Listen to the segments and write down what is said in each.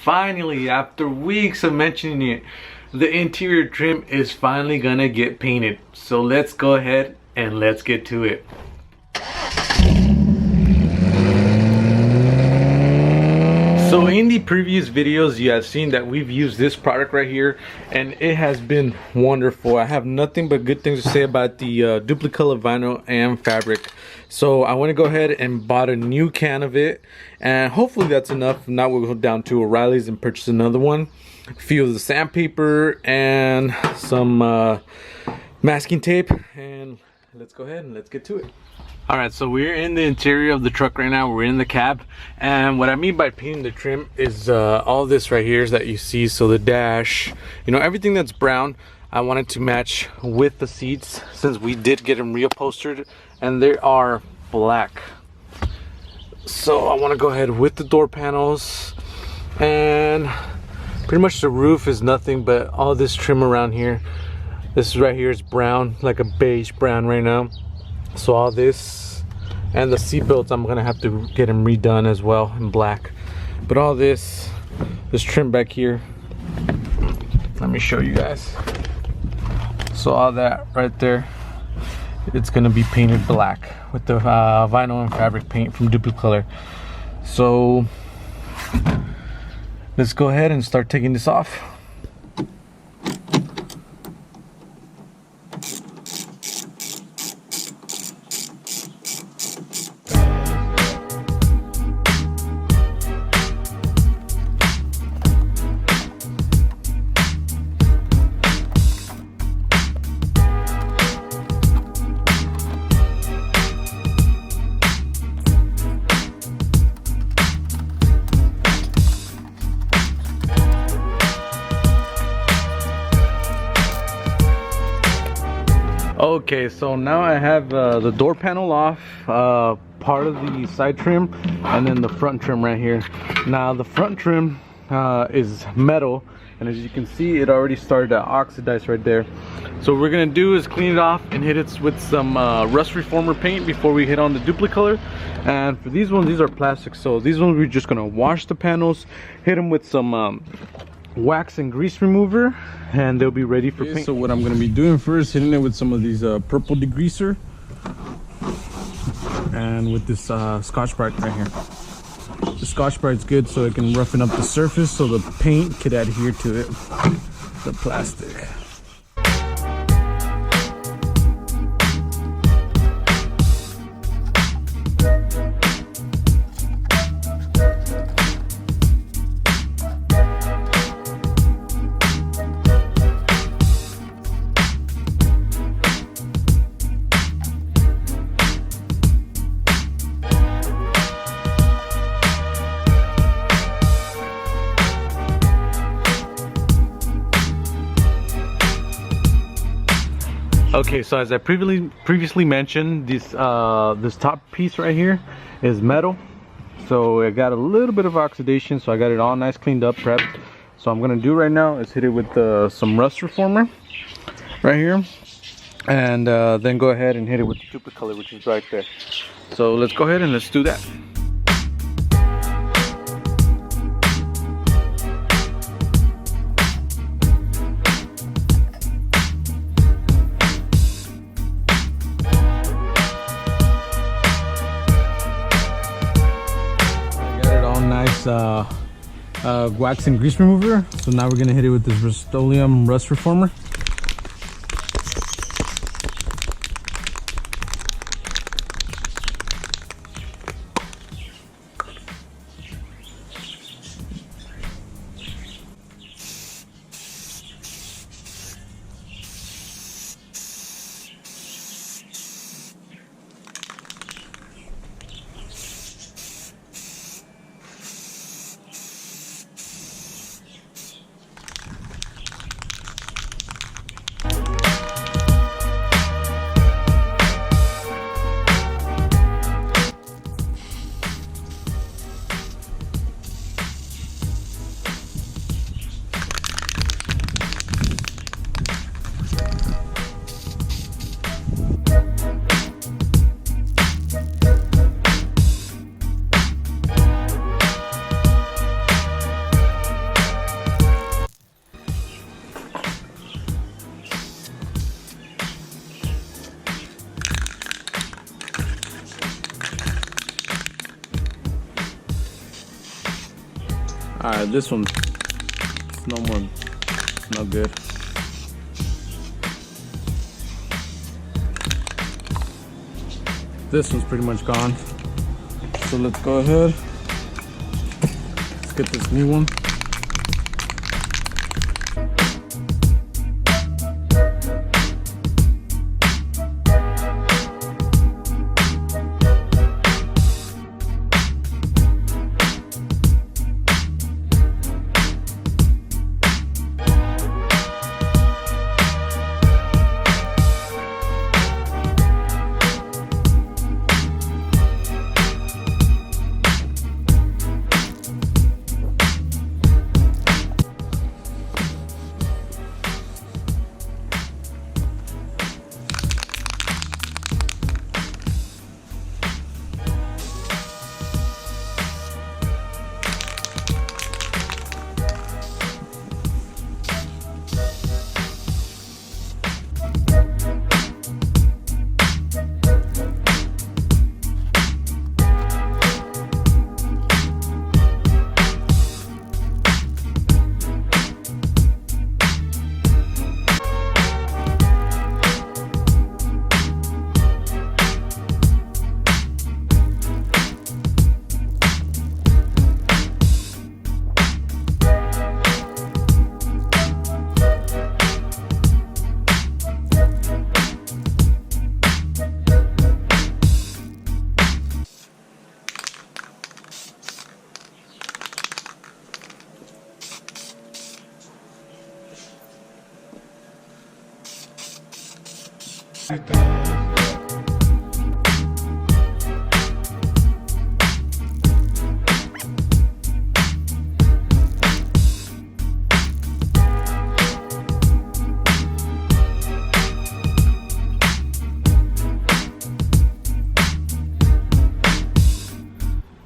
finally, after weeks of mentioning it, the interior trim is finally gonna get painted. So let's go ahead and let's get to it. So in the previous videos, you have seen that we've used this product right here, and it has been wonderful. I have nothing but good things to say about the Duplicolor vinyl and fabric. So I want to go ahead and bought a new can of it, and hopefully that's enough. Now we'll go down to O'Reilly's and purchase another one, a few of the sandpaper, and some masking tape, and let's go ahead and let's get to it. Alright, so we're in the interior of the truck right now. We're in the cab, and what I mean by painting the trim is all this right here that you see. So the dash, you know, everything that's brown, I wanted to match with the seats since we did get them reupholstered and they are black. So I want to go ahead with the door panels, and pretty much the roof is nothing but all this trim around here. This right here is brown, like a beige brown right now. So all this, and the seat belts, I'm gonna have to get them redone as well in black. But all this trim back here, let me show you guys. So all that right there, it's gonna be painted black with the vinyl and fabric paint from Duplicolor. So let's go ahead and start taking this off. Okay, so now I have the door panel off, part of the side trim, and then the front trim right here. Now the front trim is metal, and as you can see, it already started to oxidize right there. So what we're gonna do is clean it off and hit it with some rust reformer paint before we hit on the Duplicolor. And for these ones, these are plastic, so these ones we're just gonna wash the panels, hit them with some wax and grease remover, and they'll be ready for paint. So what I'm going to be doing first, hitting it with some of these purple degreaser, and with this Scotch-Brite right here. The Scotch-Brite's good so it can roughen up the surface so the paint could adhere to it, the plastic. Okay, so as I previously mentioned, this top piece right here is metal, so it got a little bit of oxidation, so I got it all nice cleaned up, prepped. So I'm gonna do right now is hit it with some rust reformer right here, and then go ahead and hit it with the Duplicolor, which is right there. So let's go ahead and let's do that. Nice wax and grease remover. So now we're gonna hit it with this Rust-Oleum rust reformer. Alright, this one's no good. This one's pretty much gone. So let's go ahead. Let's get this new one.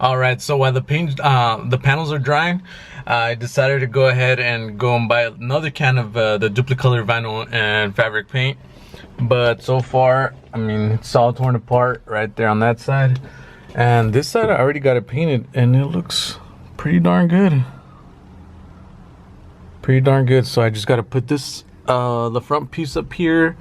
Alright, so while the panels are drying, I decided to go ahead and go and buy another can of the Duplicolor vinyl and fabric paint. But so far, I mean, it's all torn apart right there on that side. And this side I already got it painted and it looks pretty darn good. Pretty darn good. So I just got to put this, the front piece up here,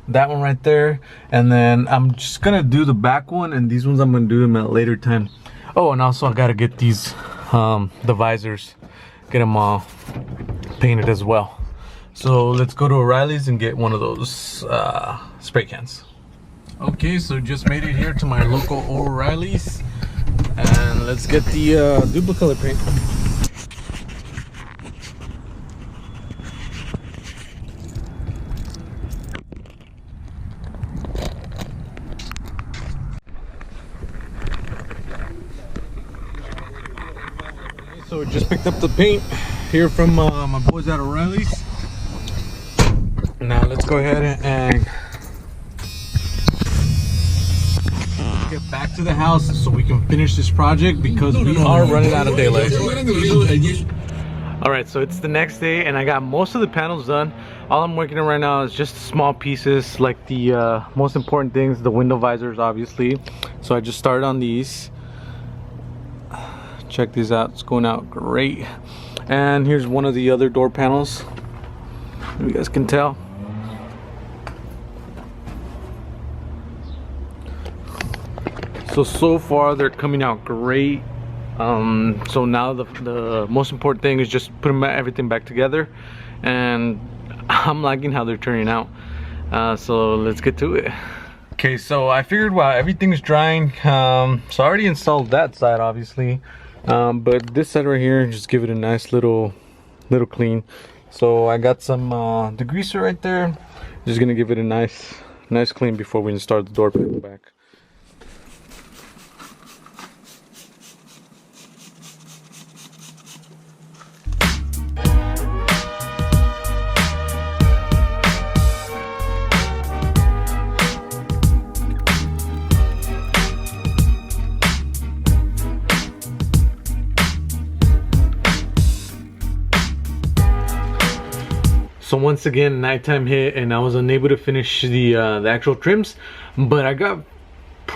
that one right there. And then I'm just going to do the back one, and these ones I'm going to do them at a later time. Oh, and also I got to get these, the visors, get them all painted as well. So let's go to O'Reilly's and get one of those spray cans. Okay, so just made it here to my local O'Reilly's, and let's get the Duplicolor paint. So just picked up the paint here from my boys at O'Reilly's. Now let's go ahead and get back to the house so we can finish this project, because we are running out of daylight. Alright, so it's the next day and I got most of the panels done. All I'm working on right now is just small pieces, like the most important things, the window visors obviously. So I just started on these. Check these out, it's going out great. And here's one of the other door panels, you guys can tell. So far they're coming out great. So now the most important thing is just putting everything back together, and I'm liking how they're turning out. So let's get to it. Okay, so I figured while everything's drying, so I already installed that side obviously, but this side right here, just give it a nice little clean. So I got some degreaser right there, just gonna give it a nice clean before we install the door panel back. So once again, nighttime hit and I was unable to finish the actual trims, but I got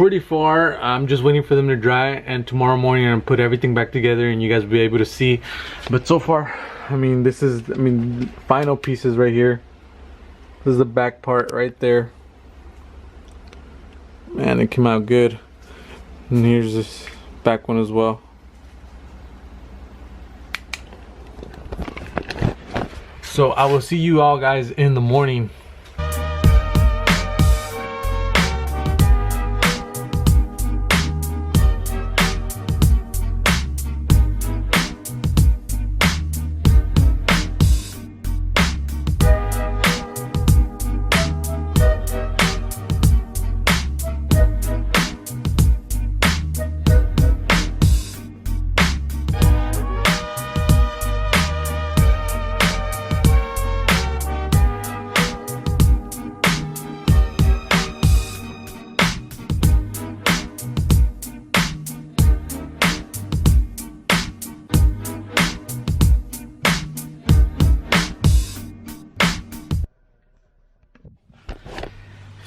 pretty far. I'm just waiting for them to dry, and tomorrow morning I'm gonna put everything back together and you guys will be able to see. But so far, I mean, this is, final pieces right here. This is the back part right there. Man, it came out good. And here's this back one as well. So I will see you all guys in the morning.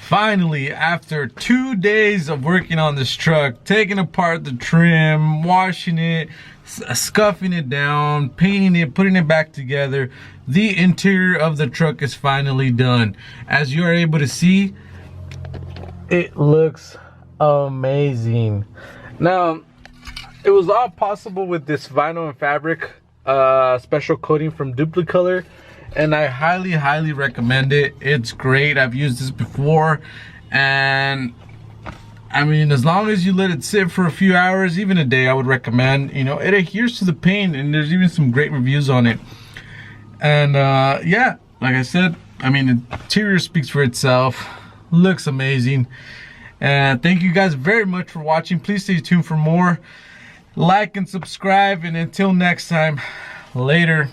Finally, after 2 days of working on this truck, taking apart the trim, washing it, scuffing it down, painting it, putting it back together, the interior of the truck is finally done. As you are able to see, it looks amazing. Now, it was all possible with this vinyl and fabric special coating from Duplicolor. And I highly recommend it. It's great. I've used this before, and I mean, as long as you let it sit for a few hours, even a day, I would recommend. You know, it adheres to the paint, and there's even some great reviews on it. And yeah, like I said, I mean, the interior speaks for itself. Looks amazing. And thank you guys very much for watching. Please stay tuned for more. Like and subscribe, and until next time, later.